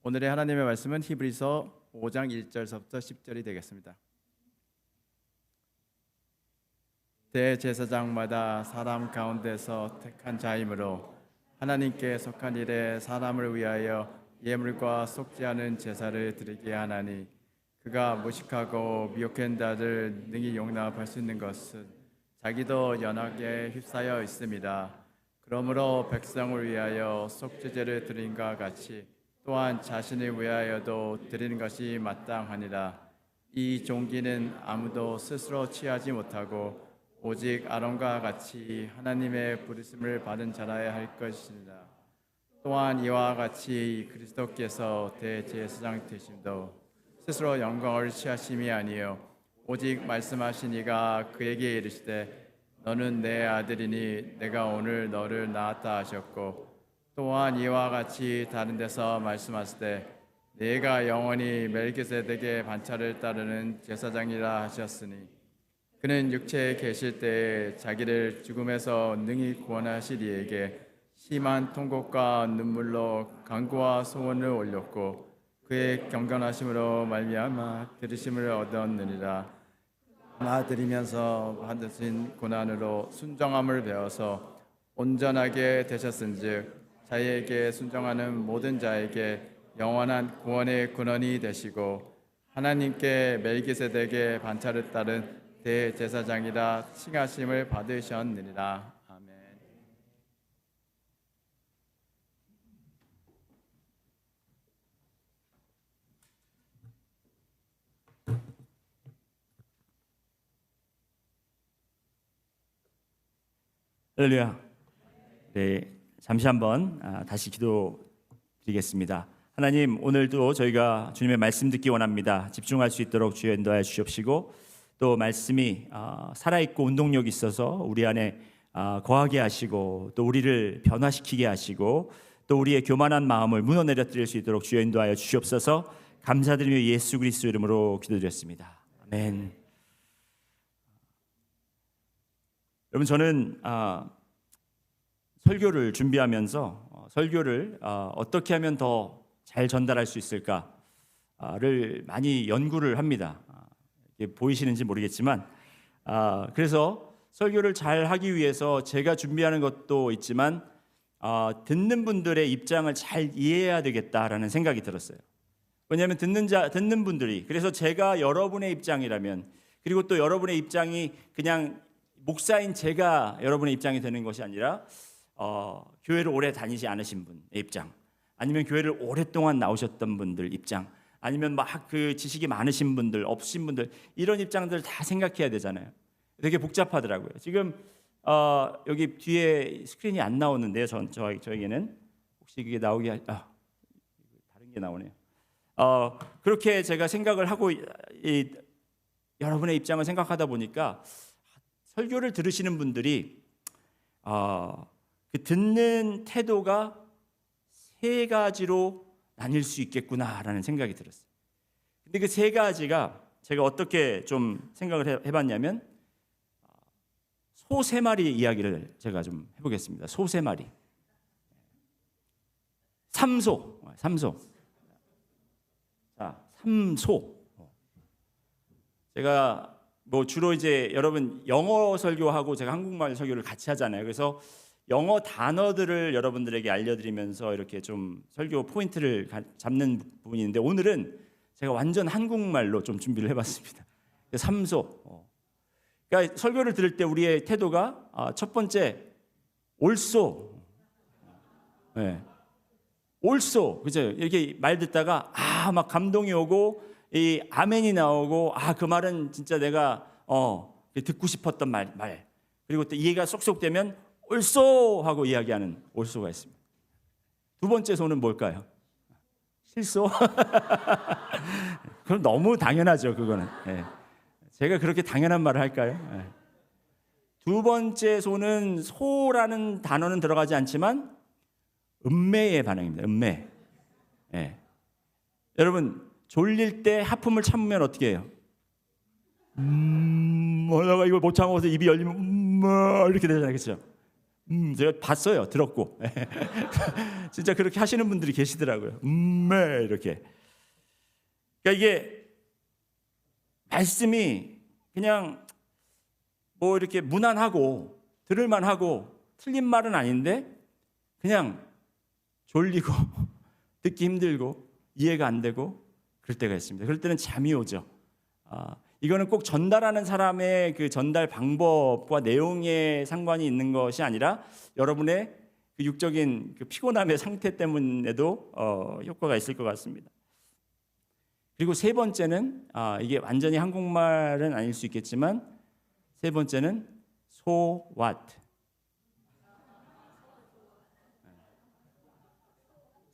오늘의 하나님의 말씀은 히브리서 5장 1절서부터 10절이 되겠습니다. 대제사장마다 사람 가운데서 택한 자이므로 하나님께 속한 일에 사람을 위하여 예물과 속지 않은 제사를 드리게 하나니 그가 무식하고 미혹한 자를 능히 용납할 수 있는 것은 자기도 연약에 휩싸여 있습니다. 그러므로 백성을 위하여 속죄제를 드린과 같이 또한 자신을 위하여도 드리는 것이 마땅하니라. 이 종기는 아무도 스스로 취하지 못하고 오직 아론과 같이 하나님의 부르심을 받은 자라야 할 것이니라. 또한 이와 같이 그리스도께서 대제사장 되심도 스스로 영광을 취하심이 아니요 오직 말씀하신 이가 그에게 이르시되 너는 내 아들이니 내가 오늘 너를 낳았다 하셨고 또한 이와 같이 다른 데서 말씀하시되 내가 영원히 멜기세덱의 반차를 따르는 제사장이라 하셨으니 그는 육체에 계실 때에 자기를 죽음에서 능히 구원하실 이에게 심한 통곡과 눈물로 간구와 소원을 올렸고 그의 경건하심으로 말미암아 들으심을 얻었느니라. 받으리면서 받으신 고난으로 순정함을 배워서 온전하게 되셨은즉 자기에게 순종하는 모든 자에게 영원한 구원의 근원이 되시고 하나님께 멜기세덱의 반차를 따른 대제사장이라 칭하심을 받으셨느니라. 아멘. 할렐루야. 네, 잠시 한번 다시 기도드리겠습니다. 하나님, 오늘도 저희가 주님의 말씀 듣기 원합니다. 집중할 수 있도록 주여 인도하여 주시옵시고 또 말씀이 살아있고 운동력이 있어서 우리 안에 거하게 하시고 또 우리를 변화시키게 하시고 또 우리의 교만한 마음을 무너내려 수 있도록 주여 인도하여 주시옵소서. 감사드리며 예수 그리스도 이름으로 기도드렸습니다. 아멘. 여러분, 저는 설교를 준비하면서 설교를 어떻게 하면 더 잘 전달할 수 있을까를 많이 연구를 합니다. 이게 보이시는지 모르겠지만 그래서 설교를 잘 하기 위해서 제가 준비하는 것도 있지만 듣는 분들의 입장을 잘 이해해야 되겠다라는 생각이 들었어요. 왜냐하면 듣는 분들이, 그래서 제가 여러분의 입장이라면, 그리고 또 여러분의 입장이 그냥 목사인 제가 여러분의 입장이 되는 것이 아니라 교회를 오래 다니지 않으신 분의 입장, 아니면 교회를 오랫동안 나오셨던 분들 입장, 아니면 막 그 지식이 많으신 분들, 없으신 분들, 이런 입장들 다 생각해야 되잖아요. 되게 복잡하더라고요. 지금 여기 뒤에 스크린이 안 나오는데요. 저에게는 혹시 그게 나오게 다른 게 나오네요. 그렇게 제가 생각을 하고 여러분의 입장을 생각하다 보니까 설교를 들으시는 분들이 그 듣는 태도가 세 가지로 나뉠 수 있겠구나라는 생각이 들었어요. 근데 그 세 가지가 제가 어떻게 좀 생각을 해봤냐면 소 세 마리 이야기를 제가 좀 해보겠습니다. 소 세 마리. 삼소. 자, 삼소. 제가 주로 이제 여러분 영어 설교하고 제가 한국말 설교를 같이 하잖아요. 그래서 영어 단어들을 여러분들에게 알려드리면서 이렇게 좀 설교 포인트를 잡는 부분이 있는데 오늘은 제가 완전 한국말로 좀 준비를 해봤습니다. 삼소. 그러니까 설교를 들을 때 우리의 태도가 첫 번째 옳소. 네. 옳소. 그죠? 이렇게 말 듣다가 막 감동이 오고 이 아멘이 나오고 그 말은 진짜 내가 듣고 싶었던 말. 그리고 또 이해가 쏙쏙 되면 옳소 하고 이야기하는 옳소가 있습니다. 두 번째 소는 뭘까요? 실소. 그럼 너무 당연하죠, 그거는. 네. 제가 그렇게 당연한 말을 할까요? 네. 두 번째 소는 소라는 단어는 들어가지 않지만 음매의 반응입니다. 음매. 네. 여러분 졸릴 때 하품을 참으면 어떻게 해요? 내가 이걸 못 참아서 입이 열리면 이렇게 되잖아요, 그렇죠? 제가 봤어요. 들었고. 진짜 그렇게 하시는 분들이 계시더라고요. 이렇게. 그러니까 이게 말씀이 그냥 뭐 이렇게 무난하고 들을만하고 틀린 말은 아닌데 그냥 졸리고 듣기 힘들고 이해가 안 되고 그럴 때가 있습니다. 그럴 때는 잠이 오죠. 이거는 꼭 전달하는 사람의 그 전달 방법과 내용에 상관이 있는 것이 아니라 여러분의 그 육적인 그 피곤함의 상태 때문에도 효과가 있을 것 같습니다. 그리고 세 번째는 이게 완전히 한국말은 아닐 수 있겠지만 세 번째는 so what.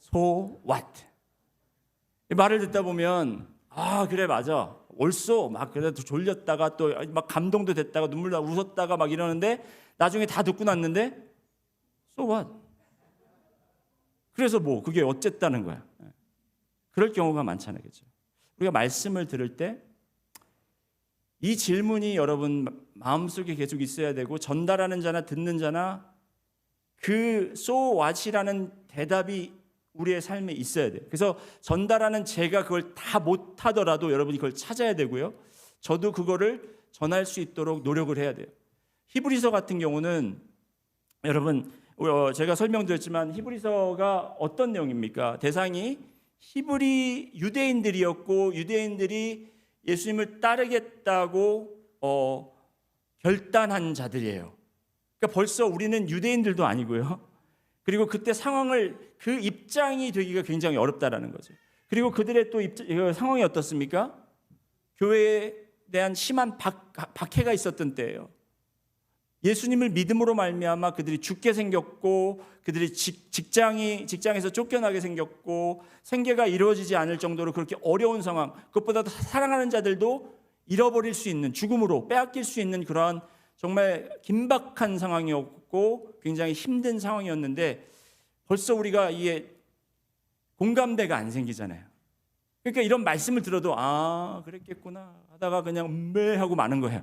so what. 이 말을 듣다 보면 그래 맞아. 옳소. 막 그래도 졸렸다가 또 막 감동도 됐다가 눈물 나 웃었다가 막 이러는데 나중에 다 듣고 났는데 so what. 그래서 뭐 그게 어쨌다는 거야. 그럴 경우가 많잖아요. 그렇죠? 우리가 말씀을 들을 때 이 질문이 여러분 마음속에 계속 있어야 되고 전달하는 자나 듣는 자나 그 so what이라는 대답이 우리의 삶에 있어야 돼요. 그래서 전달하는 제가 그걸 다 못하더라도 여러분이 그걸 찾아야 되고요. 저도 그거를 전할 수 있도록 노력을 해야 돼요. 히브리서 같은 경우는 여러분 제가 설명드렸지만 히브리서가 어떤 내용입니까? 대상이 히브리 유대인들이었고 유대인들이 예수님을 따르겠다고 결단한 자들이에요. 그러니까 벌써 우리는 유대인들도 아니고요. 그리고 그때 상황을 그 입장이 되기가 굉장히 어렵다라는 거죠. 그리고 그들의 또 상황이 어떻습니까? 교회에 대한 심한 박해가 있었던 때예요. 예수님을 믿음으로 말미암아 그들이 죽게 생겼고 그들이 직장에서 쫓겨나게 생겼고 생계가 이루어지지 않을 정도로 그렇게 어려운 상황, 그것보다 사랑하는 자들도 잃어버릴 수 있는 죽음으로 빼앗길 수 있는 그러한 정말 긴박한 상황이었고 굉장히 힘든 상황이었는데 벌써 우리가 이게 공감대가 안 생기잖아요. 그러니까 이런 말씀을 들어도 그랬겠구나 하다가 그냥 하고 마는 거예요.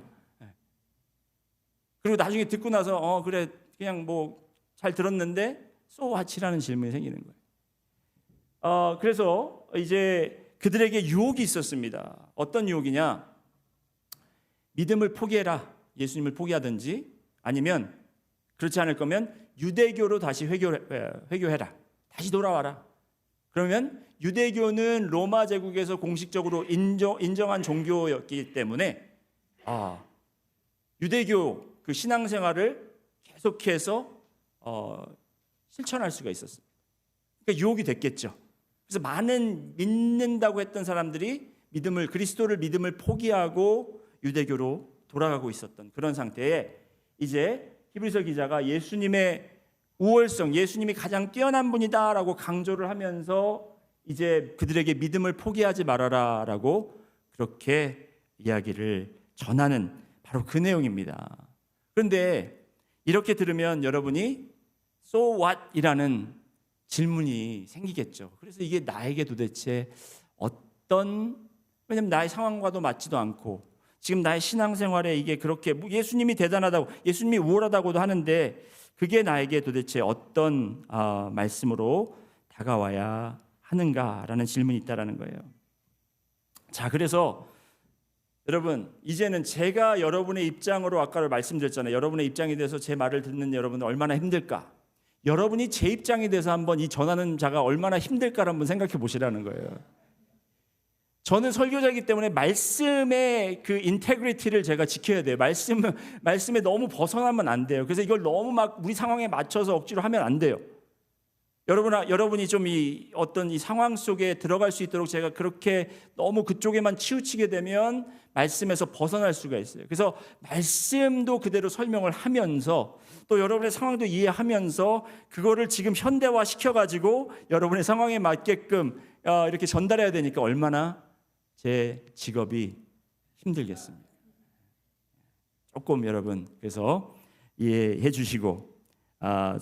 그리고 나중에 듣고 나서 그래 그냥 뭐 잘 들었는데 so what이라는 질문이 생기는 거예요. 그래서 이제 그들에게 유혹이 있었습니다. 어떤 유혹이냐? 믿음을 포기해라. 예수님을 포기하든지 아니면 그렇지 않을 거면 유대교로 다시 회교해라. 다시 돌아와라. 그러면 유대교는 로마 제국에서 공식적으로 인정한 종교였기 때문에 유대교 그 신앙생활을 계속해서 실천할 수가 있었어요. 그러니까 유혹이 됐겠죠. 그래서 많은 믿는다고 했던 사람들이 그리스도를 믿음을 포기하고 유대교로 돌아가고 있었던 그런 상태에 이제 히브리서 기자가 예수님의 우월성, 예수님이 가장 뛰어난 분이다라고 강조를 하면서 이제 그들에게 믿음을 포기하지 말아라라고 그렇게 이야기를 전하는 바로 그 내용입니다. 그런데 이렇게 들으면 여러분이 so what?이라는 질문이 생기겠죠. 그래서 이게 나에게 도대체 왜냐면 나의 상황과도 맞지도 않고 지금 나의 신앙생활에 이게 그렇게 예수님이 대단하다고 예수님이 우월하다고도 하는데 그게 나에게 도대체 어떤 말씀으로 다가와야 하는가라는 질문이 있다라는 거예요. 자, 그래서 여러분 이제는 제가 여러분의 입장으로 아까 말씀드렸잖아요. 여러분의 입장에 대해서 제 말을 듣는 여러분은 얼마나 힘들까? 여러분이 제 입장에 대해서 한번 이 전하는 자가 얼마나 힘들까를 한번 생각해 보시라는 거예요. 저는 설교자이기 때문에 말씀의 그 인테그리티를 제가 지켜야 돼요. 말씀에 너무 벗어나면 안 돼요. 그래서 이걸 너무 막 우리 상황에 맞춰서 억지로 하면 안 돼요. 여러분이 좀 어떤 이 상황 속에 들어갈 수 있도록 제가 그렇게 너무 그쪽에만 치우치게 되면 말씀에서 벗어날 수가 있어요. 그래서 말씀도 그대로 설명을 하면서 또 여러분의 상황도 이해하면서 그거를 지금 현대화 시켜가지고 여러분의 상황에 맞게끔 이렇게 전달해야 되니까 얼마나 제 직업이 힘들겠습니까? 조금 여러분 그래서 이해해 주시고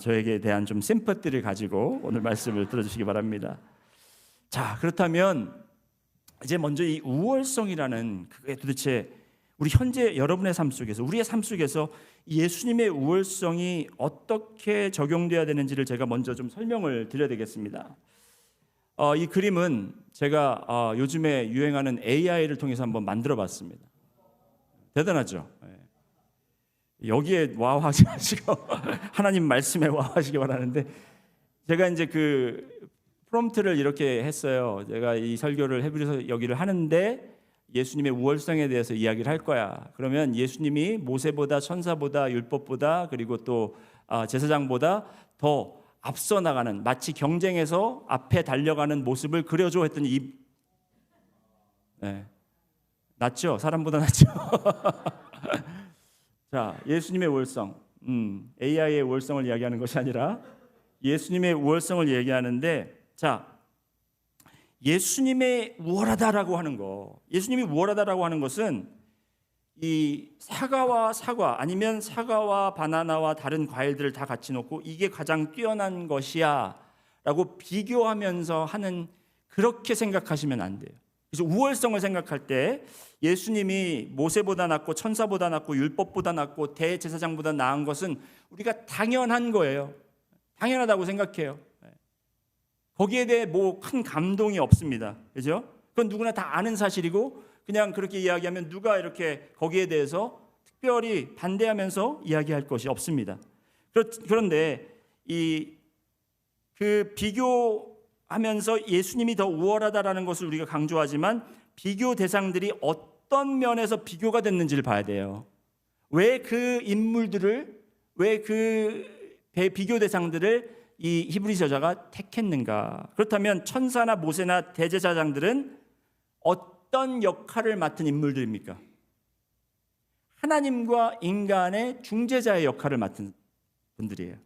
저에게 대한 좀 심퍼티를 가지고 오늘 말씀을 들어주시기 바랍니다. 자, 그렇다면 이제 먼저 이 우월성이라는 그게 도대체 우리 현재 여러분의 삶 속에서, 우리의 삶 속에서 예수님의 우월성이 어떻게 적용돼야 되는지를 제가 먼저 좀 설명을 드려야 되겠습니다. 이 그림은 제가 요즘에 유행하는 AI를 통해서 한번 만들어 봤습니다. 대단하죠? 여기에 와하지 마시고 하나님 말씀에 와하시기 바라는데, 제가 이제 그 프롬프트를 이렇게 했어요. 제가 이 설교를 헤브리서 여기를 하는데 예수님의 우월성에 대해서 이야기를 할 거야. 그러면 예수님이 모세보다, 천사보다, 율법보다, 그리고 또 제사장보다 더 앞서 나가는, 마치 경쟁에서 앞에 달려가는 모습을 그려줘 했더니 낫죠? 사람보다 낫죠? 자, 예수님의 우월성, AI의 우월성을 이야기하는 것이 아니라 예수님의 우월성을 얘기하는데, 자, 예수님의 우월하다라고 하는 거, 예수님이 우월하다라고 하는 것은 이 사과와 사과, 아니면 사과와 바나나와 다른 과일들을 다 같이 놓고 이게 가장 뛰어난 것이야 라고 비교하면서 하는, 그렇게 생각하시면 안 돼요. 그래서 우월성을 생각할 때 예수님이 모세보다 낫고 천사보다 낫고 율법보다 낫고 대제사장보다 나은 것은 우리가 당연한 거예요. 당연하다고 생각해요. 거기에 대해 뭐 큰 감동이 없습니다. 그죠? 그건 누구나 다 아는 사실이고, 그냥 그렇게 이야기하면 누가 이렇게 거기에 대해서 특별히 반대하면서 이야기할 것이 없습니다. 그런데 그 비교하면서 예수님이 더 우월하다라는 것을 우리가 강조하지만, 비교 대상들이 어떤 면에서 비교가 됐는지를 봐야 돼요. 왜 그 인물들을, 왜 그 비교 대상들을 이 히브리 저자가 택했는가? 그렇다면 천사나 모세나 대제사장들은 어떤 역할을 맡은 인물들입니까? 하나님과 인간의 중재자의 역할을 맡은 분들이에요.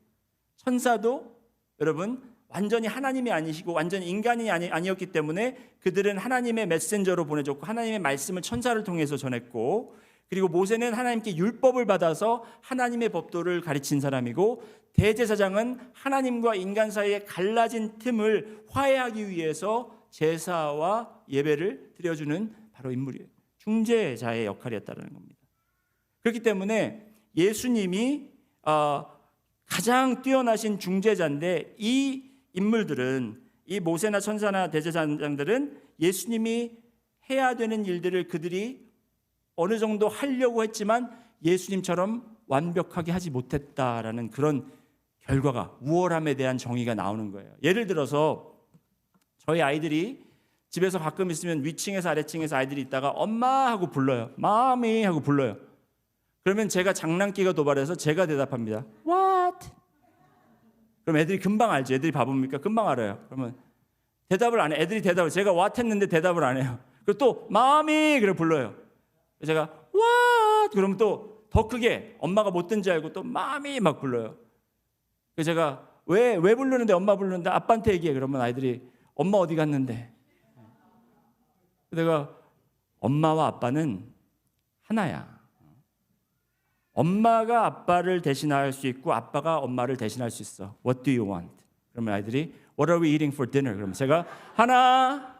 천사도 여러분 완전히 하나님이 아니시고 완전히 인간이 아니었기 때문에 그들은 하나님의 메신저로 보내줬고 하나님의 말씀을 천사를 통해서 전했고, 그리고 모세는 하나님께 율법을 받아서 하나님의 법도를 가르친 사람이고, 대제사장은 하나님과 인간 사이에 갈라진 틈을 화해하기 위해서 제사와 예배를 드려주는 바로 인물이에요. 중재자의 역할이었다는 겁니다. 그렇기 때문에 예수님이 가장 뛰어나신 중재자인데, 이 인물들은, 이 모세나 천사나 대제사장들은 예수님이 해야 되는 일들을 그들이 어느 정도 하려고 했지만 예수님처럼 완벽하게 하지 못했다라는 그런 결과가, 우월함에 대한 정의가 나오는 거예요. 예를 들어서 저희 아이들이 집에서 가끔 있으면 위층에서 아래층에서 아이들이 있다가 엄마 하고 불러요. 마미 하고 불러요. 그러면 제가 장난기가 도발해서 제가 대답합니다. What? 그럼 애들이 금방 알죠. 애들이 바보입니까? 금방 알아요. 그러면 대답을 안 해. 애들이 대답을, 제가 what 했는데 대답을 안 해요. 그리고 또 마미 그래 불러요. 제가 what 그러면 또 더 크게 엄마가 못 든지 알고 또 마미 막 불러요. 그래서 제가 왜 부르는데, 엄마 부르는데 아빠한테 얘기해. 그러면 아이들이 엄마 어디 갔는데? 내가 엄마와 아빠는 하나야. 엄마가 아빠를 대신할 수 있고 아빠가 엄마를 대신할 수 있어. What do you want? 그러면 아이들이 What are we eating for dinner? 그러면 제가 하나.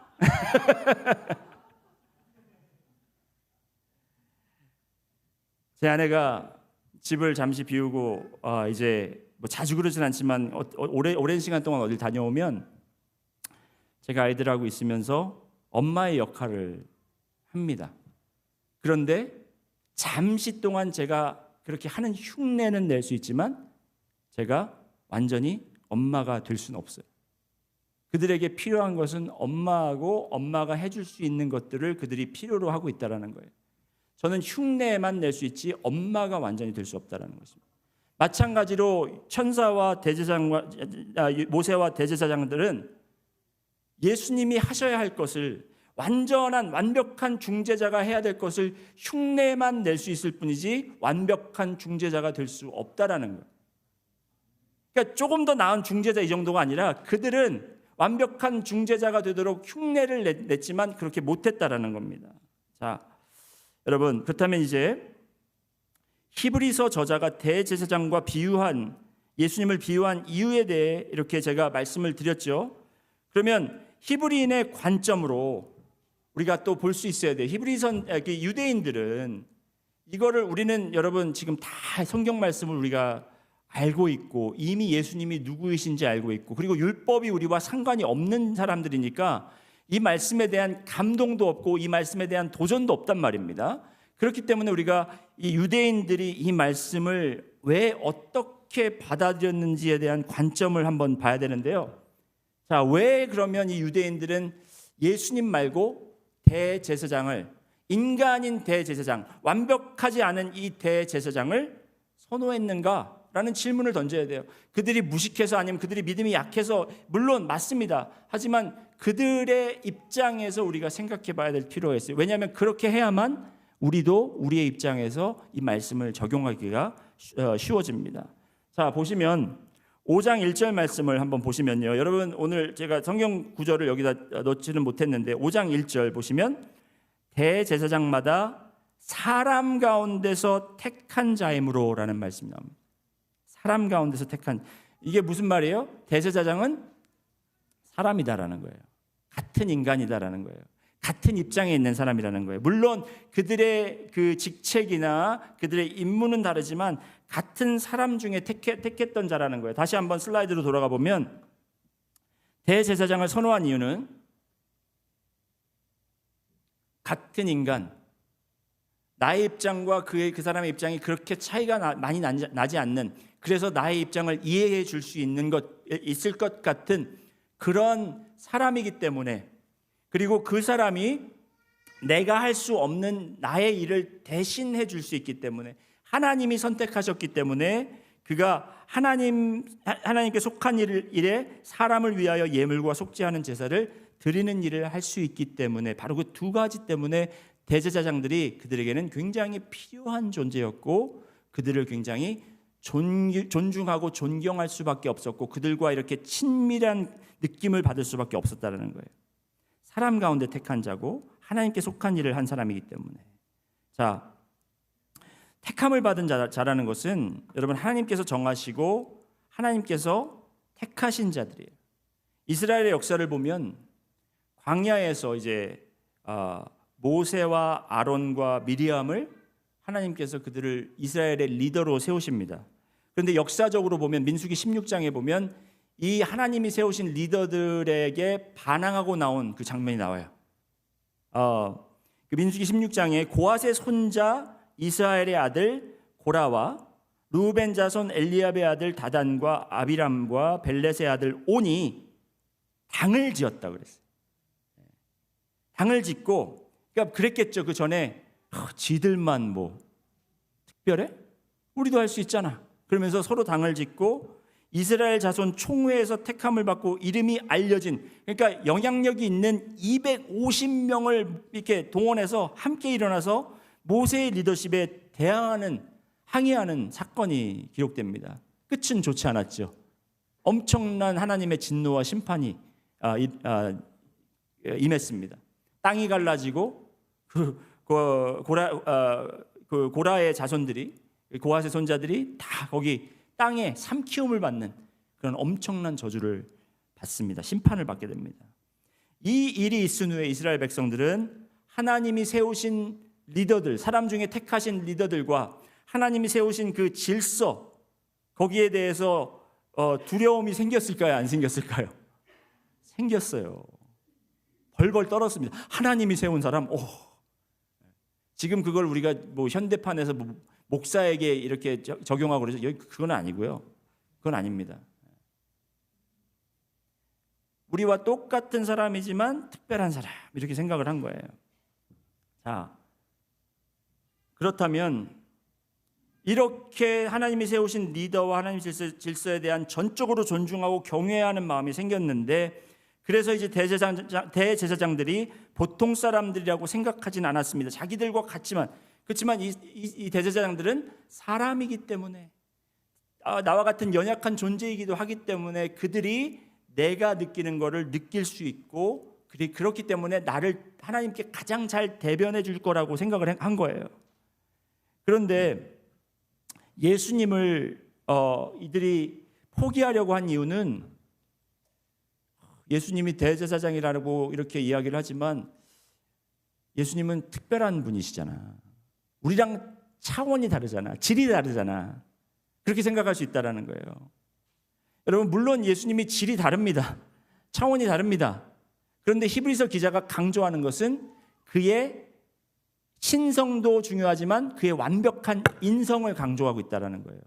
제 아내가 집을 잠시 비우고 이제 뭐 자주 그러진 않지만 오랜 시간 동안 어딜 다녀오면 제가 아이들하고 있으면서 엄마의 역할을 합니다. 그런데 잠시 동안 제가 그렇게 하는 흉내는 낼 수 있지만 제가 완전히 엄마가 될 수는 없어요. 그들에게 필요한 것은 엄마하고 엄마가 해줄 수 있는 것들을 그들이 필요로 하고 있다는 거예요. 저는 흉내만 낼 수 있지 엄마가 완전히 될 수 없다는 것입니다. 마찬가지로 천사와 대제사장과 모세와 대제사장들은 예수님이 하셔야 할 것을, 완전한 완벽한 중재자가 해야 될 것을 흉내만 낼 수 있을 뿐이지 완벽한 중재자가 될 수 없다라는 거예요. 그러니까 조금 더 나은 중재자 이 정도가 아니라 그들은 완벽한 중재자가 되도록 흉내를 냈지만 그렇게 못했다라는 겁니다. 자, 여러분, 그렇다면 이제 히브리서 저자가 대제사장과 비유한, 예수님을 비유한 이유에 대해 이렇게 제가 말씀을 드렸죠. 그러면 히브리인의 관점으로 우리가 또 볼 수 있어야 돼요. 유대인들은 이거를 우리는 여러분 지금 다 성경 말씀을 우리가 알고 있고 이미 예수님이 누구이신지 알고 있고 그리고 율법이 우리와 상관이 없는 사람들이니까 이 말씀에 대한 감동도 없고 이 말씀에 대한 도전도 없단 말입니다. 그렇기 때문에 우리가 이 유대인들이 이 말씀을 왜 어떻게 받아들였는지에 대한 관점을 한번 봐야 되는데요. 자, 왜 그러면 이 유대인들은 예수님 말고 대제사장을, 인간인 대제사장, 완벽하지 않은 이 대제사장을 선호했는가라는 질문을 던져야 돼요. 그들이 무식해서 아니면 그들이 믿음이 약해서 물론 맞습니다. 하지만 그들의 입장에서 우리가 생각해 봐야 될 필요가 있어요. 왜냐하면 그렇게 해야만 우리도 우리의 입장에서 이 말씀을 적용하기가 쉬워집니다. 자, 보시면 5장 1절 말씀을 한번 보시면요. 여러분 오늘 제가 성경 구절을 여기다 넣지는 못했는데 5장 1절 보시면 대제사장마다 사람 가운데서 택한 자이므로라는 말씀이 나옵니다. 사람 가운데서 택한, 이게 무슨 말이에요? 대제사장은 사람이다라는 거예요. 같은 인간이다라는 거예요. 같은 입장에 있는 사람이라는 거예요. 물론 그들의 그 직책이나 그들의 임무는 다르지만 같은 사람 중에 택했던 자라는 거예요. 다시 한번 슬라이드로 돌아가 보면 대제사장을 선호한 이유는 같은 인간, 나의 입장과 그 사람의 입장이 그렇게 차이가 많이 나지 않는, 그래서 나의 입장을 이해해 줄 수 있을 것 같은 그런 사람이기 때문에, 그리고 그 사람이 내가 할 수 없는 나의 일을 대신해 줄 수 있기 때문에, 하나님이 선택하셨기 때문에 그가 하나님께 속한 일에 사람을 위하여 예물과 속죄하는 제사를 드리는 일을 할 수 있기 때문에, 바로 그 두 가지 때문에 대제사장들이 그들에게는 굉장히 필요한 존재였고 그들을 굉장히 존중하고 존경할 수밖에 없었고 그들과 이렇게 친밀한 느낌을 받을 수밖에 없었다는 거예요. 사람 가운데 택한 자고 하나님께 속한 일을 한 사람이기 때문에. 자, 택함을 받은 자라는 것은 여러분 하나님께서 정하시고 하나님께서 택하신 자들이에요. 이스라엘의 역사를 보면 광야에서 이제 모세와 아론과 미리암을 하나님께서 그들을 이스라엘의 리더로 세우십니다. 그런데 역사적으로 보면 민수기 16장에 보면 이 하나님이 세우신 리더들에게 반항하고 나온 그 장면이 나와요. 그 민수기 16장에 고핫의 손자 이스라엘의 아들 고라와 루벤 자손 엘리압의 아들 다단과 아비람과 벨렛의 아들 온이 당을 지었다 그랬어요. 당을 짓고, 그러니까 그랬겠죠. 그 전에 지들만 뭐 특별해? 우리도 할 수 있잖아. 그러면서 서로 당을 짓고 이스라엘 자손 총회에서 택함을 받고 이름이 알려진, 그러니까 영향력이 있는 250명을 이렇게 동원해서 함께 일어나서 모세의 리더십에 항의하는 사건이 기록됩니다. 끝은 좋지 않았죠. 엄청난 하나님의 진노와 심판이 임했습니다. 땅이 갈라지고 고라의 자손들이, 고핫의 손자들이 다 거기 땅에 삼키움을 받는 그런 엄청난 저주를 받습니다. 심판을 받게 됩니다. 이 일이 있은 후에 이스라엘 백성들은 하나님이 세우신 리더들, 사람 중에 택하신 리더들과 하나님이 세우신 그 질서, 거기에 대해서 두려움이 생겼을까요? 안 생겼을까요? 생겼어요. 벌벌 떨었습니다. 하나님이 세운 사람, 지금 그걸 우리가 뭐 현대판에서 목사에게 이렇게 적용하고 그러죠. 그건 아니고요. 그건 아닙니다. 우리와 똑같은 사람이지만 특별한 사람, 이렇게 생각을 한 거예요. 자, 그렇다면 이렇게 하나님이 세우신 리더와 하나님 질서에 대한 전적으로 존중하고 경외하는 마음이 생겼는데, 그래서 이제 대제사장들이 보통 사람들이라고 생각하진 않았습니다. 자기들과 같지만, 그렇지만 이 대제사장들은 사람이기 때문에, 나와 같은 연약한 존재이기도 하기 때문에 그들이 내가 느끼는 것을 느낄 수 있고, 그렇기 때문에 나를 하나님께 가장 잘 대변해 줄 거라고 생각을 한 거예요. 그런데 예수님을 이들이 포기하려고 한 이유는, 예수님이 대제사장이라고 이렇게 이야기를 하지만 예수님은 특별한 분이시잖아. 우리랑 차원이 다르잖아. 질이 다르잖아. 그렇게 생각할 수 있다는 거예요. 여러분, 물론 예수님이 질이 다릅니다. 차원이 다릅니다. 그런데 히브리서 기자가 강조하는 것은 그의 신성도 중요하지만 그의 완벽한 인성을 강조하고 있다는 거예요.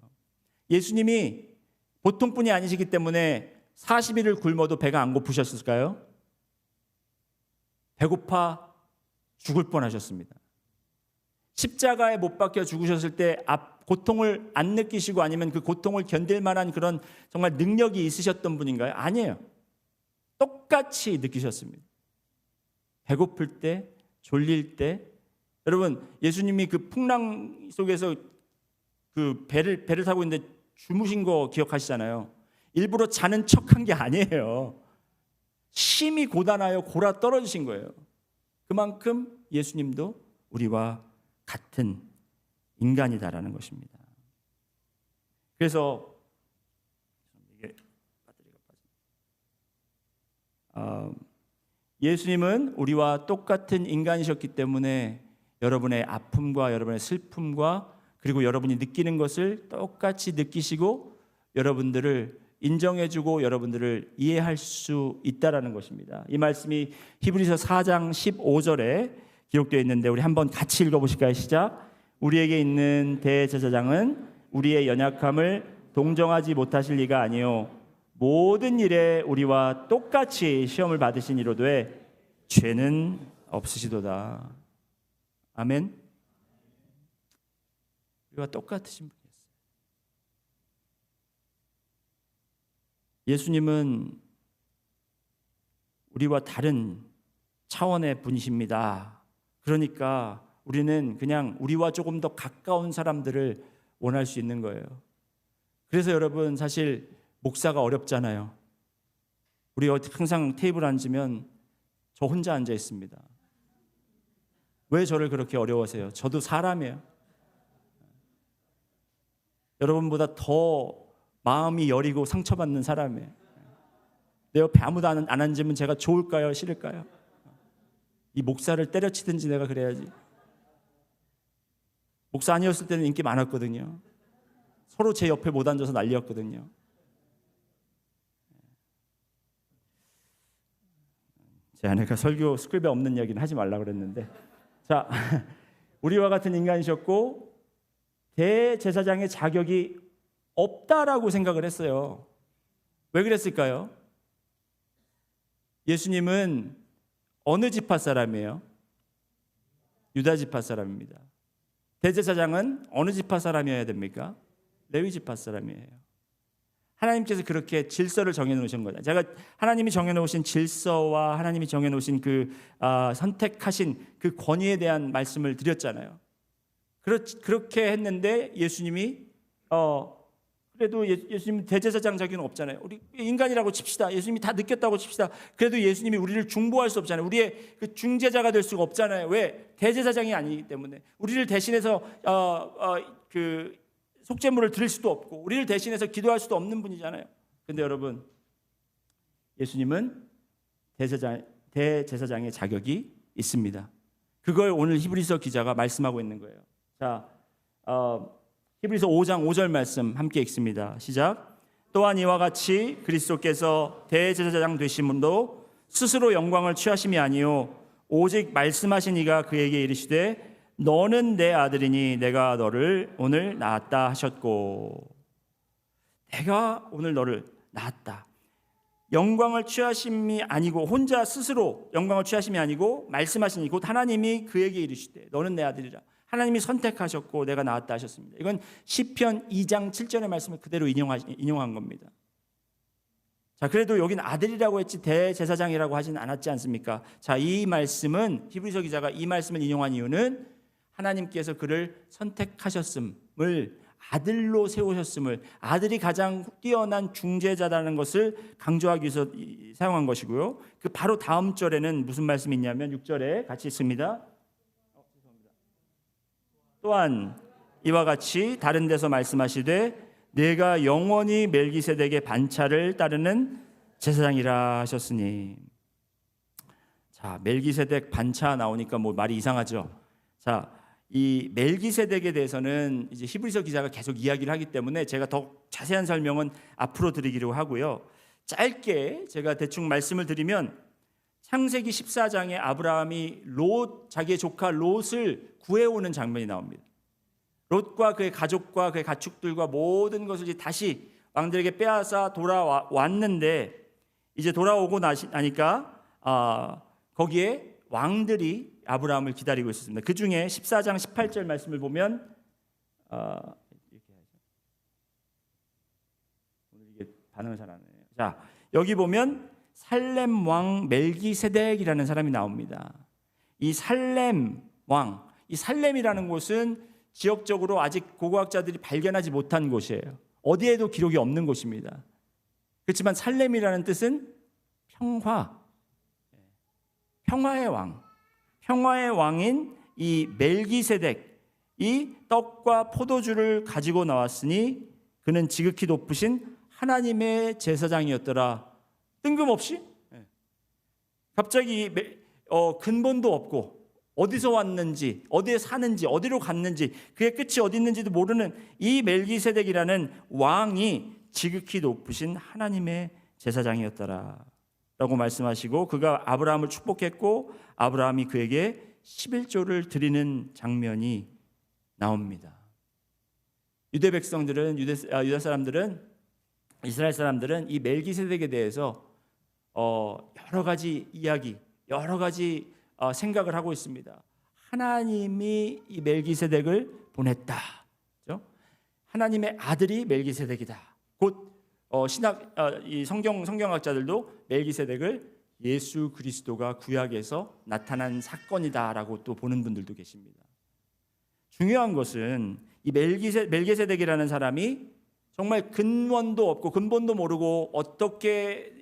예수님이 보통 분이 아니시기 때문에 40일을 굶어도 배가 안 고프셨을까요? 배고파 죽을 뻔하셨습니다. 십자가에 못 박혀 죽으셨을 때 고통을 안 느끼시고 아니면 그 고통을 견딜 만한 그런 정말 능력이 있으셨던 분인가요? 아니에요. 똑같이 느끼셨습니다. 배고플 때, 졸릴 때, 여러분, 예수님이 그 풍랑 속에서 그 배를 타고 있는데 주무신 거 기억하시잖아요. 일부러 자는 척한 게 아니에요. 심히 고단하여 골아 떨어지신 거예요. 그만큼 예수님도 우리와 같은 인간이다라는 것입니다. 그래서 이게 배터리가 빠집니다. 예수님은 우리와 똑같은 인간이셨기 때문에 여러분의 아픔과 여러분의 슬픔과 그리고 여러분이 느끼는 것을 똑같이 느끼시고 여러분들을 인정해주고 여러분들을 이해할 수 있다라는 것입니다. 이 말씀이 히브리서 4장 15절에 기록되어 있는데 우리 한번 같이 읽어보실까요? 시작. 우리에게 있는 대제사장은 우리의 연약함을 동정하지 못하실 리가 아니요 모든 일에 우리와 똑같이 시험을 받으시니로되 죄는 없으시도다. 아멘. 우리와 똑같으신 분이었어요. 예수님은 우리와 다른 차원의 분이십니다. 그러니까 우리는 그냥 우리와 조금 더 가까운 사람들을 원할 수 있는 거예요. 그래서 여러분 사실 목사가 어렵잖아요. 우리 항상 테이블 앉으면 저 혼자 앉아 있습니다. 왜 저를 그렇게 어려워하세요? 저도 사람이에요. 여러분보다 더 마음이 여리고 상처받는 사람이에요. 내 옆에 아무도 안 앉으면 제가 좋을까요? 싫을까요? 이 목사를 때려치든지 내가 그래야지. 목사 아니었을 때는 인기 많았거든요. 서로 제 옆에 못 앉아서 난리였거든요. 제 아내가 설교 스크립에 없는 얘기는 하지 말라 그랬는데, 자, 우리와 같은 인간이셨고 대제사장의 자격이 없다라고 생각을 했어요. 왜 그랬을까요? 예수님은 어느 지파 사람이에요? 유다 지파 사람입니다. 대제사장은 어느 지파 사람이어야 됩니까? 레위 지파 사람이에요. 하나님께서 그렇게 질서를 정해놓으신 거다. 제가 하나님이 정해놓으신 질서와 하나님이 정해놓으신 선택하신 그 권위에 대한 말씀을 드렸잖아요. 그렇게 했는데 예수님이 그래도 예수님 대제사장 자격은 없잖아요. 우리 인간이라고 칩시다. 예수님이 다 느꼈다고 칩시다. 그래도 예수님이 우리를 중보할 수 없잖아요. 우리의 그 중재자가 될 수가 없잖아요. 왜? 대제사장이 아니기 때문에. 우리를 대신해서 그 속죄물을 드릴 수도 없고 우리를 대신해서 기도할 수도 없는 분이잖아요. 그런데 여러분, 예수님은 대제사장의 자격이 있습니다. 그걸 오늘 히브리서 기자가 말씀하고 있는 거예요. 자, 히브리서 5장 5절 말씀 함께 읽습니다. 시작. 또한 이와 같이 그리스도께서 대제사장 되심으로 스스로 영광을 취하심이 아니요 오직 말씀하신 이가 그에게 이르시되 너는 내 아들이니 내가 너를 오늘 낳았다 하셨고, 내가 오늘 너를 낳았다. 영광을 취하심이 아니고 혼자 스스로 영광을 취하심이 아니고 말씀하신 이 곧 하나님이 그에게 이르시되 너는 내 아들이라. 하나님이 선택하셨고 내가 낳았다 하셨습니다. 이건 시편 2장 7절의 말씀을 그대로 인용한 겁니다. 자, 그래도 여긴 아들이라고 했지 대제사장이라고 하진 않았지 않습니까? 자, 이 말씀은 히브리서 기자가 이 말씀을 인용한 이유는 하나님께서 그를 선택하셨음을, 아들로 세우셨음을, 아들이 가장 뛰어난 중재자라는 것을 강조하기 위해서 사용한 것이고요. 그 바로 다음 절에는 무슨 말씀이 있냐면 6절에 같이 있습니다. 또한 이와 같이 다른 데서 말씀하시되 내가 영원히 멜기세덱의 반차를 따르는 제사장이라 하셨으니. 자, 멜기세덱 반차 나오니까 뭐 말이 이상하죠. 자, 이 멜기세덱에 대해서는 이제 히브리서 기자가 계속 이야기를 하기 때문에 제가 더 자세한 설명은 앞으로 드리기로 하고요. 짧게 제가 대충 말씀을 드리면 창세기 14장에 아브라함이 자기의 조카 롯을 구해오는 장면이 나옵니다. 롯과 그의 가족과 그의 가축들과 모든 것을 이제 다시 왕들에게 빼앗아 돌아왔는데, 이제 돌아오고 나니까 거기에 왕들이 아브라함을 기다리고 있었습니다. 그 중에 14장 18절 말씀을 보면 이렇게 하죠. 오늘 이게 반응을 잘 안 해요. 자, 여기 보면 살렘 왕 멜기세덱이라는 사람이 나옵니다. 이 살렘 왕, 이 살렘이라는 곳은 지역적으로 아직 고고학자들이 발견하지 못한 곳이에요. 어디에도 기록이 없는 곳입니다. 그렇지만 살렘이라는 뜻은 평화의 왕, 평화의 왕인 이 멜기세덱이 떡과 포도주를 가지고 나왔으니 그는 지극히 높으신 하나님의 제사장이었더라. 뜬금없이 갑자기 근본도 없고 어디서 왔는지, 어디에 사는지, 어디로 갔는지, 그의 끝이 어디 있는지도 모르는 이 멜기세덱이라는 왕이 지극히 높으신 하나님의 제사장이었더라 라고 말씀하시고, 그가 아브라함을 축복했고 아브라함이 그에게 11조를 드리는 장면이 나옵니다. 유대 백성들은, 유다 사람들은, 이스라엘 사람들은 이 멜기세덱에 대해서 여러 가지 이야기, 여러 가지 생각을 하고 있습니다. 하나님이 이 멜기세덱을 보냈다. 그렇죠? 하나님의 아들이 멜기세덱이다. 곧 이 성경학자들도 멜기세덱을 예수 그리스도가 구약에서 나타난 사건이다라고 또 보는 분들도 계십니다. 중요한 것은 이 멜기세덱이라는 사람이 정말 근원도 없고 근본도 모르고 어떻게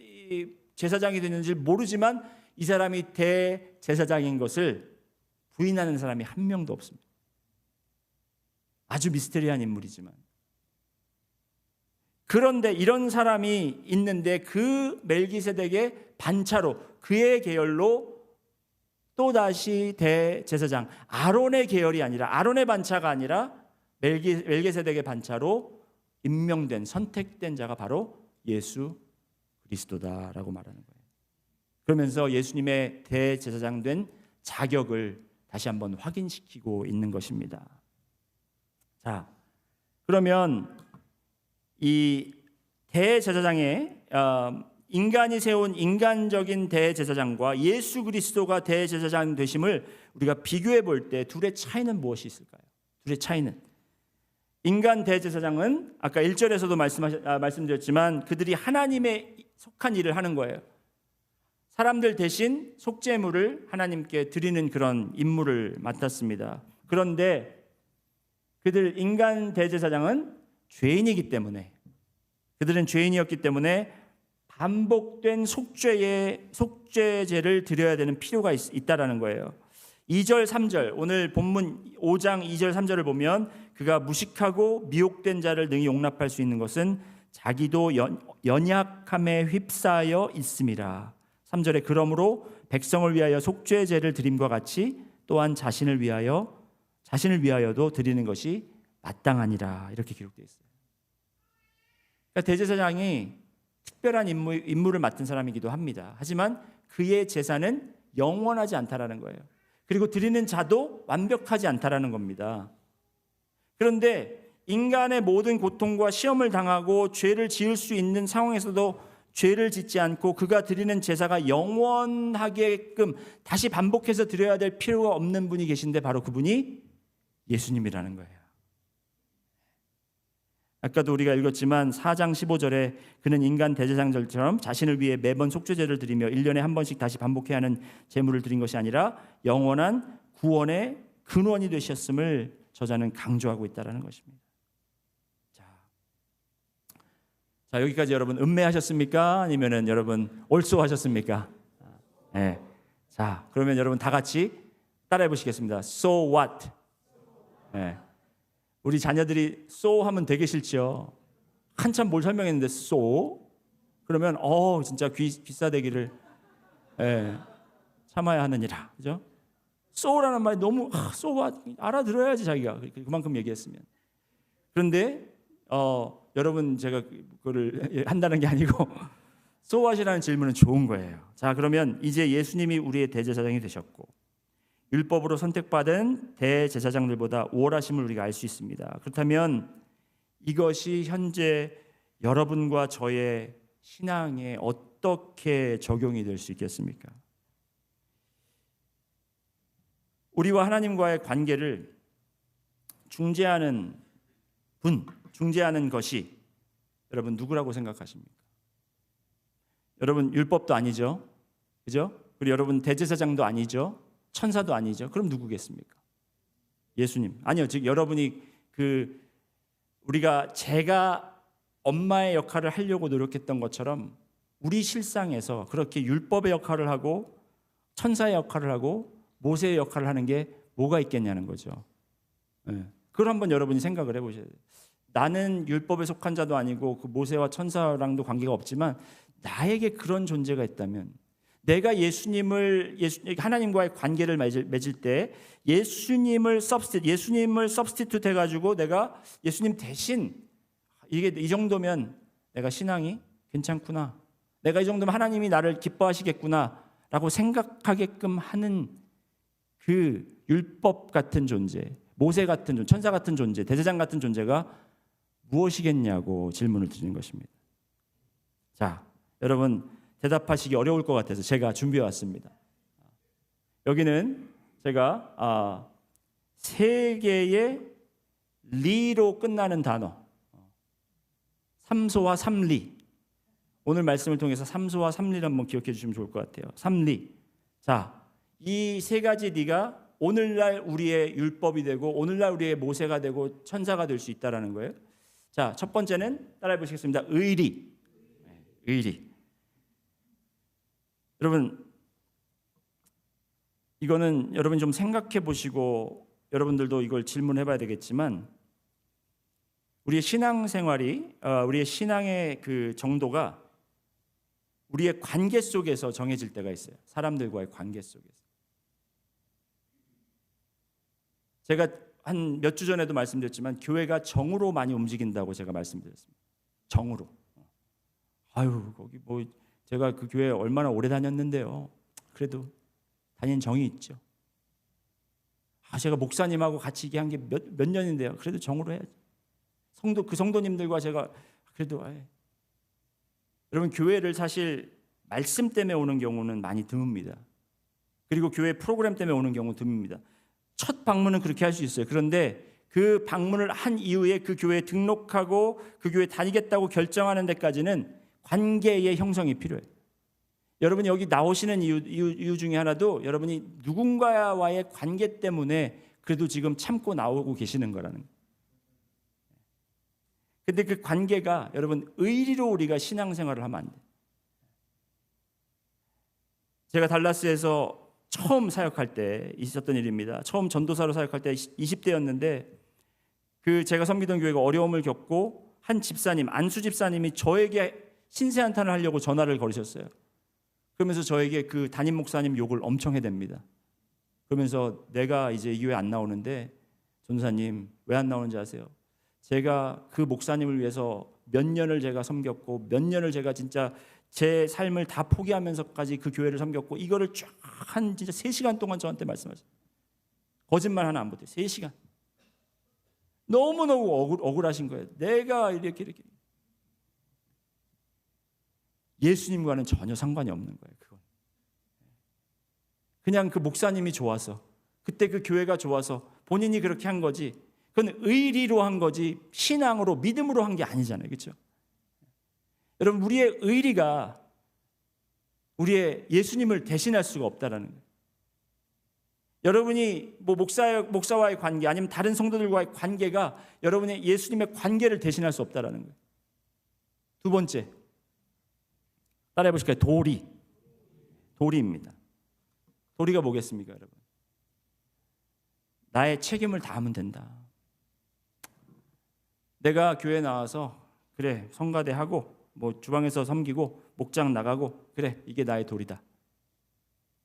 제사장이 됐는지 모르지만 이 사람이 대제사장인 것을 부인하는 사람이 한 명도 없습니다. 아주 미스테리한 인물이지만, 그런데 이런 사람이 있는데 그 멜기세덱의 반차로, 그의 계열로 또다시 대제사장 아론의 계열이 아니라, 아론의 반차가 아니라 멜기세덱의 반차로 임명된, 선택된 자가 바로 예수 그리스도다라고 말하는 거예요. 그러면서 예수님의 대제사장 된 자격을 다시 한번 확인시키고 있는 것입니다. 자, 그러면 이 대제사장의 인간이 세운 인간적인 대제사장과 예수 그리스도가 대제사장 되심을 우리가 비교해 볼 때 둘의 차이는 무엇이 있을까요? 둘의 차이는, 인간 대제사장은 아까 1절에서도 말씀드렸지만 그들이 하나님의 속한 일을 하는 거예요. 사람들 대신 속죄물을 하나님께 드리는 그런 임무를 맡았습니다. 그런데 그들 인간 대제사장은 죄인이기 때문에, 그들은 죄인이었기 때문에 반복된 속죄제를 드려야 되는 필요가 있다라는 거예요. 2절 3절, 오늘 본문 5장 2절 3절을 보면 그가 무식하고 미혹된 자를 능히 용납할 수 있는 것은 자기도 연약함에 휩싸여 있음이라. 3절에 그러므로 백성을 위하여 속죄제를 드림과 같이 또한 자신을 위하여도 드리는 것이 마땅하니라. 이렇게 기록되어 있어요. 그러니까 대제사장이 특별한 임무를 맡은 사람이기도 합니다. 하지만 그의 제사는 영원하지 않다라는 거예요. 그리고 드리는 자도 완벽하지 않다라는 겁니다. 그런데 인간의 모든 고통과 시험을 당하고 죄를 지을 수 있는 상황에서도 죄를 짓지 않고 그가 드리는 제사가 영원하게끔 다시 반복해서 드려야 될 필요가 없는 분이 계신데 바로 그분이 예수님이라는 거예요. 아까도 우리가 읽었지만 4장 15절에 그는 인간 대제사장들처럼 자신을 위해 매번 속죄제를 드리며 1년에 한 번씩 다시 반복해야 하는 제물을 드린 것이 아니라 영원한 구원의 근원이 되셨음을 저자는 강조하고 있다는 것입니다. 자, 여기까지 여러분 음매하셨습니까? 아니면은 여러분 올소하셨습니까? 네. 자, 그러면 여러분 다 같이 따라해 보시겠습니다. So what? 네. 우리 자녀들이 so 하면 되게 싫죠. 한참 뭘 설명했는데 so? 그러면 진짜 귀 싸대기를 참아야 하느니라. 그죠? so라는 말이 너무 so가 알아들어야지 자기가 그만큼 얘기했으면. 그런데 여러분 제가 그거를 한다는 게 아니고 소왓이라는 질문은 좋은 거예요. 자, 그러면 이제 예수님이 우리의 대제사장이 되셨고 율법으로 선택받은 대제사장들보다 우월하심을 우리가 알 수 있습니다. 그렇다면 이것이 현재 여러분과 저의 신앙에 어떻게 적용이 될 수 있겠습니까? 우리와 하나님과의 관계를 중재하는 분, 중재하는 것이 여러분 누구라고 생각하십니까? 여러분 율법도 아니죠, 그죠? 그리고 여러분 대제사장도 아니죠, 천사도 아니죠. 그럼 누구겠습니까? 예수님. 아니요, 즉 여러분이 제가 엄마의 역할을 하려고 노력했던 것처럼 우리 실상에서 그렇게 율법의 역할을 하고 천사의 역할을 하고 모세의 역할을 하는 게 뭐가 있겠냐는 거죠. 그걸 한번 여러분이 생각을 해보셔야 돼요. 나는 율법에 속한 자도 아니고 그 모세와 천사랑도 관계가 없지만 나에게 그런 존재가 있다면, 내가 하나님과의 관계를 맺을 때 예수님을 서브스티튜트 해가지고 내가 예수님 대신 이 정도면 내가 신앙이 괜찮구나, 내가 이 정도면 하나님이 나를 기뻐하시겠구나라고 생각하게끔 하는 그 율법 같은 존재, 모세 같은 존재, 천사 같은 존재, 대제사장 같은 존재가 무엇이겠냐고 질문을 드리는 것입니다. 자, 여러분 대답하시기 어려울 것 같아서 제가 준비해 왔습니다. 여기는 제가 3개의 리로 끝나는 단어, 삼소와 삼리. 오늘 말씀을 통해서 삼소와 삼리를 한번 기억해 주시면 좋을 것 같아요. 삼리. 자, 이 3가지 리가 오늘날 우리의 율법이 되고 오늘날 우리의 모세가 되고 천사가 될 수 있다라는 거예요. 자, 첫 번째는 따라해 보시겠습니다. 의리. 의리. 여러분, 이거는 여러분 좀 생각해 보시고 여러분들도 이걸 질문해 봐야 되겠지만, 우리의 신앙생활이 우리의 신앙의 그 정도가 우리의 관계 속에서 정해질 때가 있어요. 사람들과의 관계 속에서. 제가 한 몇 주 전에도 말씀드렸지만 교회가 정으로 많이 움직인다고 제가 말씀드렸습니다. 정으로. 거기 뭐 제가 그 교회 얼마나 오래 다녔는데요. 그래도 다닌 정이 있죠. 제가 목사님하고 같이 얘기한 게 몇 년인데요. 그래도 정으로 해야지. 그 성도님들과 제가 그래도 여러분, 교회를 사실 말씀 때문에 오는 경우는 많이 드뭅니다. 그리고 교회 프로그램 때문에 오는 경우 드뭅니다. 첫 방문은 그렇게 할 수 있어요. 그런데 그 방문을 한 이후에 그 교회에 등록하고 그 교회에 다니겠다고 결정하는 데까지는 관계의 형성이 필요해요. 여러분이 여기 나오시는 이유 중에 하나도 여러분이 누군가와의 관계 때문에 그래도 지금 참고 나오고 계시는 거라는 거예요. 근데 그 관계가 여러분 의리로 우리가 신앙생활을 하면 안 돼요. 제가 달라스에서 처음 사역할 때 있었던 일입니다. 처음 전도사로 사역할 때 20대였는데 제가 섬기던 교회가 어려움을 겪고 한 집사님, 안수 집사님이 저에게 신세한탄을 하려고 전화를 걸으셨어요. 그러면서 저에게 그 담임 목사님 욕을 엄청 해댑니다. 그러면서 내가 이제 이 교회 안 나오는데 전도사님 왜 안 나오는지 아세요? 제가 그 목사님을 위해서 몇 년을 제가 섬겼고 몇 년을 제가 진짜 제 삶을 다 포기하면서까지 그 교회를 섬겼고 이거를 쫙 한 진짜 3시간 동안 저한테 말씀하셨어요. 거짓말 하나 안 보태요. 3시간. 너무너무 억울하신 거예요. 내가 이렇게 예수님과는 전혀 상관이 없는 거예요. 그건 그냥 그 목사님이 좋아서, 그때 그 교회가 좋아서 본인이 그렇게 한 거지, 그건 의리로 한 거지 신앙으로 믿음으로 한 게 아니잖아요. 그렇죠? 여러분, 우리의 의리가 우리의 예수님을 대신할 수가 없다라는 거예요. 여러분이 뭐 목사와의 관계 아니면 다른 성도들과의 관계가 여러분의 예수님의 관계를 대신할 수 없다라는 거예요. 두 번째, 따라해 보실까요? 도리입니다. 도리가 뭐겠습니까, 여러분? 나의 책임을 다하면 된다. 내가 교회 나와서 그래 성가대 하고 뭐 주방에서 섬기고 목장 나가고 그래 이게 나의 도리다.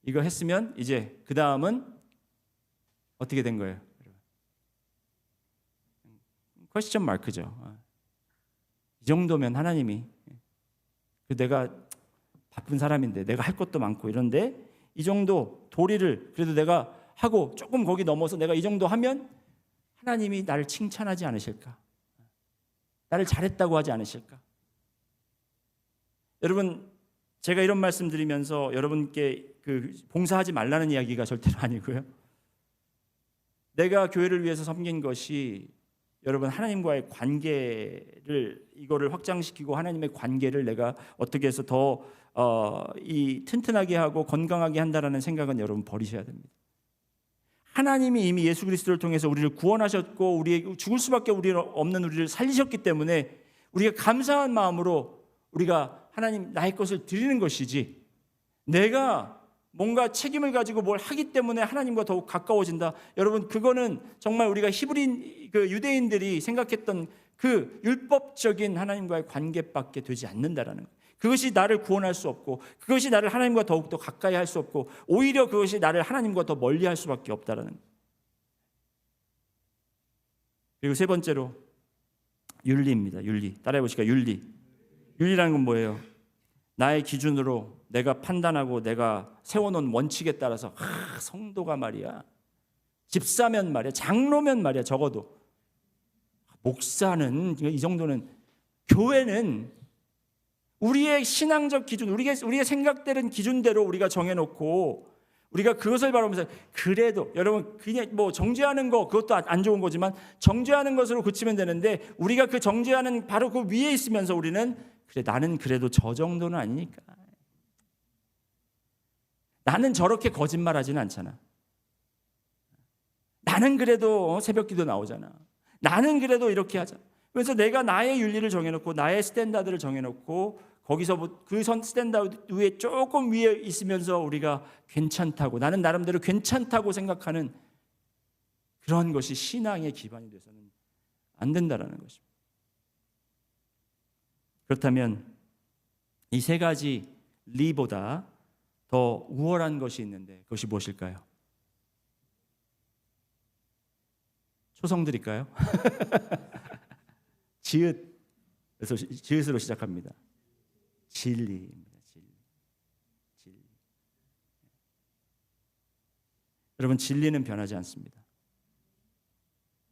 이거 했으면 이제 그 다음은 어떻게 된 거예요? 퀘스천 마크죠. 이 정도면 하나님이 내가 바쁜 사람인데 내가 할 것도 많고 이런데 이 정도 도리를 그래도 내가 하고 조금 거기 넘어서 내가 이 정도 하면 하나님이 나를 칭찬하지 않으실까? 나를 잘했다고 하지 않으실까? 여러분, 제가 이런 말씀 드리면서 여러분께 봉사하지 말라는 이야기가 절대로 아니고요. 내가 교회를 위해서 섬긴 것이 여러분 하나님과의 관계를 이거를 확장시키고 하나님의 관계를 내가 어떻게 해서 더 튼튼하게 하고 건강하게 한다라는 생각은 여러분 버리셔야 됩니다. 하나님이 이미 예수 그리스도를 통해서 우리를 구원하셨고 우리의 죽을 수밖에 없는 우리를 살리셨기 때문에 우리가 감사한 마음으로 우리가 하나님 나의 것을 드리는 것이지 내가 뭔가 책임을 가지고 뭘 하기 때문에 하나님과 더욱 가까워진다. 여러분 그거는 정말 우리가 히브리인 유대인들이 생각했던 그 율법적인 하나님과의 관계밖에 되지 않는다라는 거예요. 그것이 나를 구원할 수 없고 그것이 나를 하나님과 더욱 더 가까이 할 수 없고 오히려 그것이 나를 하나님과 더 멀리 할 수밖에 없다라는 거예요. 그리고 세 번째로 윤리입니다. 윤리. 따라해 보시까 윤리. 윤리라는 건 뭐예요? 나의 기준으로 내가 판단하고 내가 세워놓은 원칙에 따라서 성도가 말이야 집사면 말이야 장로면 말이야 적어도 목사는 이 정도는 교회는 우리의 신앙적 기준 우리의 생각되는 기준대로 우리가 정해놓고 우리가 그것을 바라보면서 그래도 여러분 그냥 뭐 정죄하는 거 그것도 안 좋은 거지만 정죄하는 것으로 그치면 되는데 우리가 그 정죄하는 바로 그 위에 있으면서 우리는 그래 나는 그래도 저 정도는 아니니까 나는 저렇게 거짓말하지는 않잖아. 나는 그래도 새벽기도 나오잖아. 나는 그래도 이렇게 하자. 그래서 내가 나의 윤리를 정해놓고 나의 스탠다드를 정해놓고 거기서 그 스탠다드 위에 조금 위에 있으면서 우리가 괜찮다고 나는 나름대로 괜찮다고 생각하는 그런 것이 신앙의 기반이 돼서는 안 된다라는 것입니다. 그렇다면 이 세 가지 리보다 더 우월한 것이 있는데 그것이 무엇일까요? 초성 드릴까요? 그래서 지읒으로 시작합니다. 진리입니다. 진리. 여러분 진리는 변하지 않습니다.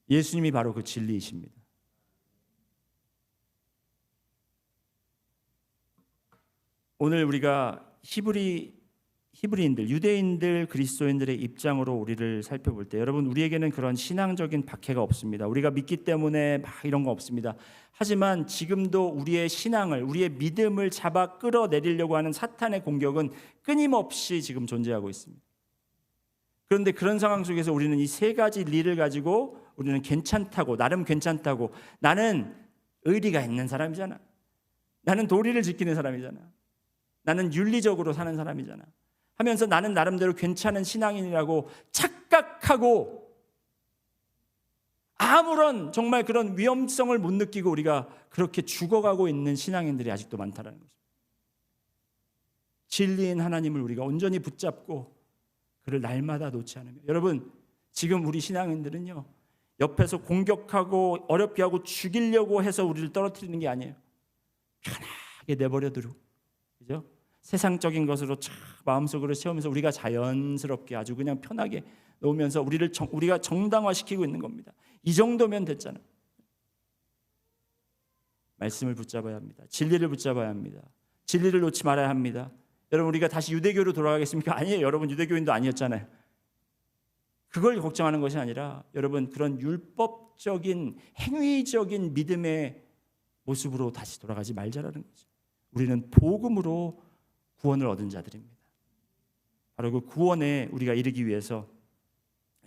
예수님이 바로 그 진리이십니다. 오늘 우리가 히브리인들, 유대인들, 그리스도인들의 입장으로 우리를 살펴볼 때 여러분 우리에게는 그런 신앙적인 박해가 없습니다. 우리가 믿기 때문에 막 이런 거 없습니다. 하지만 지금도 우리의 신앙을, 우리의 믿음을 잡아 끌어내리려고 하는 사탄의 공격은 끊임없이 지금 존재하고 있습니다. 그런데 그런 상황 속에서 우리는 이 세 가지 리를 가지고 우리는 괜찮다고, 나름 괜찮다고, 나는 의리가 있는 사람이잖아. 나는 도리를 지키는 사람이잖아. 나는 윤리적으로 사는 사람이잖아. 하면서 나는 나름대로 괜찮은 신앙인이라고 착각하고 아무런 정말 그런 위험성을 못 느끼고 우리가 그렇게 죽어가고 있는 신앙인들이 아직도 많다는 것입니다. 진리인 하나님을 우리가 온전히 붙잡고 그를 날마다 놓지 않으며 여러분 지금 우리 신앙인들은요 옆에서 공격하고 어렵게 하고 죽이려고 해서 우리를 떨어뜨리는 게 아니에요. 편하게 내버려두고 그죠? 세상적인 것으로 참 마음속으로 채우면서 우리가 자연스럽게 아주 그냥 편하게 놓으면서 우리가 정당화시키고 있는 겁니다. 이 정도면 됐잖아요. 말씀을 붙잡아야 합니다. 진리를 붙잡아야 합니다. 진리를 놓지 말아야 합니다. 여러분 우리가 다시 유대교로 돌아가겠습니까? 아니에요. 여러분 유대교인도 아니었잖아요. 그걸 걱정하는 것이 아니라 여러분 그런 율법적인 행위적인 믿음의 모습으로 다시 돌아가지 말자라는 거죠. 우리는 복음으로 구원을 얻은 자들입니다. 바로 그 구원에 우리가 이르기 위해서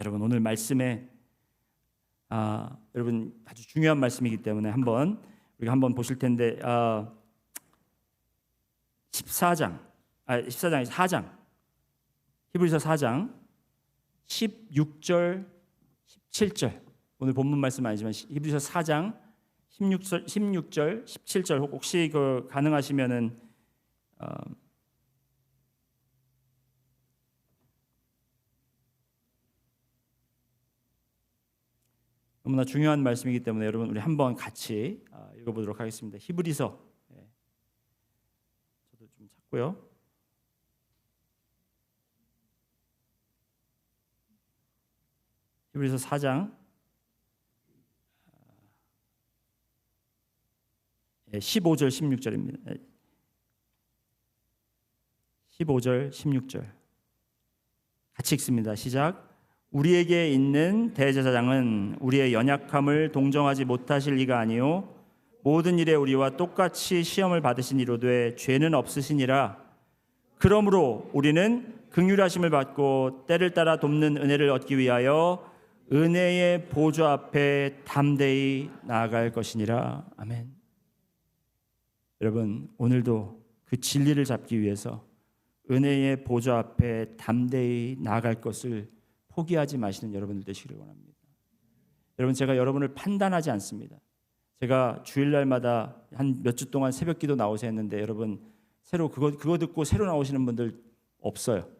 여러분 오늘 말씀에 여러분 아주 중요한 말씀이기 때문에 우리가 한번 보실 텐데 4장 히브리서 4장 16절 17절 오늘 본문 말씀 아니지만 히브리서 4장 16절 17절 혹시 그 가능하시면은 너무나 중요한 말씀이기 때문에 여러분 우리 한번 같이 읽어보도록 하겠습니다. 히브리서 저도 좀 찾고요. 히브리서 4장 15절 16절입니다. 15절 16절 같이 읽습니다. 시작. 우리에게 있는 대제사장은 우리의 연약함을 동정하지 못하실 이가 아니요 모든 일에 우리와 똑같이 시험을 받으신 이로되 죄는 없으시니라. 그러므로 우리는 긍휼하심을 받고 때를 따라 돕는 은혜를 얻기 위하여 은혜의 보좌 앞에 담대히 나아갈 것이니라. 아멘. 여러분 오늘도 그 진리를 잡기 위해서 은혜의 보좌 앞에 담대히 나아갈 것을 포기하지 마시는 여러분들 되시기를 원합니다. 여러분 제가 여러분을 판단하지 않습니다. 제가 주일날마다 한 몇 주 동안 새벽기도 나오세요 했는데 여러분 새로 그거 듣고 새로 나오시는 분들 없어요.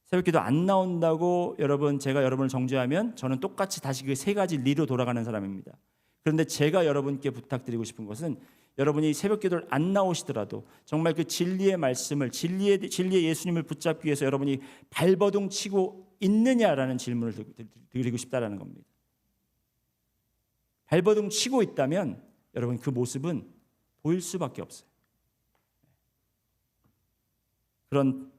새벽기도 안 나온다고 여러분 제가 여러분을 정죄하면 저는 똑같이 다시 그 세 가지 리로 돌아가는 사람입니다. 그런데 제가 여러분께 부탁드리고 싶은 것은 여러분이 새벽기도를 안 나오시더라도 정말 그 진리의 말씀을 진리의 예수님을 붙잡기 위해서 여러분이 발버둥 치고 있느냐라는 질문을 드리고 싶다라는 겁니다. 발버둥 치고 있다면 여러분 그 모습은 보일 수밖에 없어요. 그런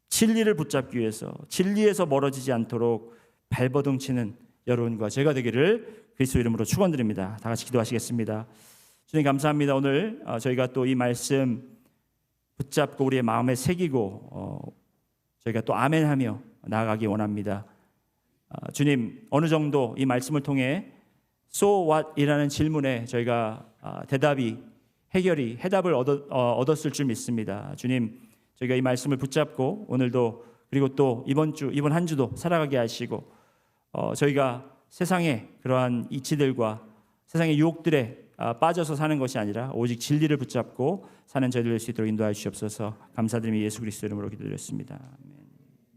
진리를 붙잡기 위해서 진리에서 멀어지지 않도록 발버둥 치는 여러분과 제가 되기를 그리스도 이름으로 축원드립니다. 다 같이 기도하시겠습니다. 주님 감사합니다. 오늘 저희가 또 이 말씀 붙잡고 우리의 마음에 새기고 저희가 또 아멘하며 나아가기 원합니다. 주님 어느 정도 이 말씀을 통해 So what이라는 질문에 저희가 해답을 얻었을 줄 믿습니다. 주님 저희가 이 말씀을 붙잡고 오늘도 그리고 또 이번 한 주도 살아가게 하시고 저희가 세상의 그러한 이치들과 세상의 유혹들에 빠져서 사는 것이 아니라 오직 진리를 붙잡고 사는 저희들 될 수 있도록 인도하여 주시옵소서. 감사드리며 예수 그리스도 이름으로 기도드렸습니다. 아멘.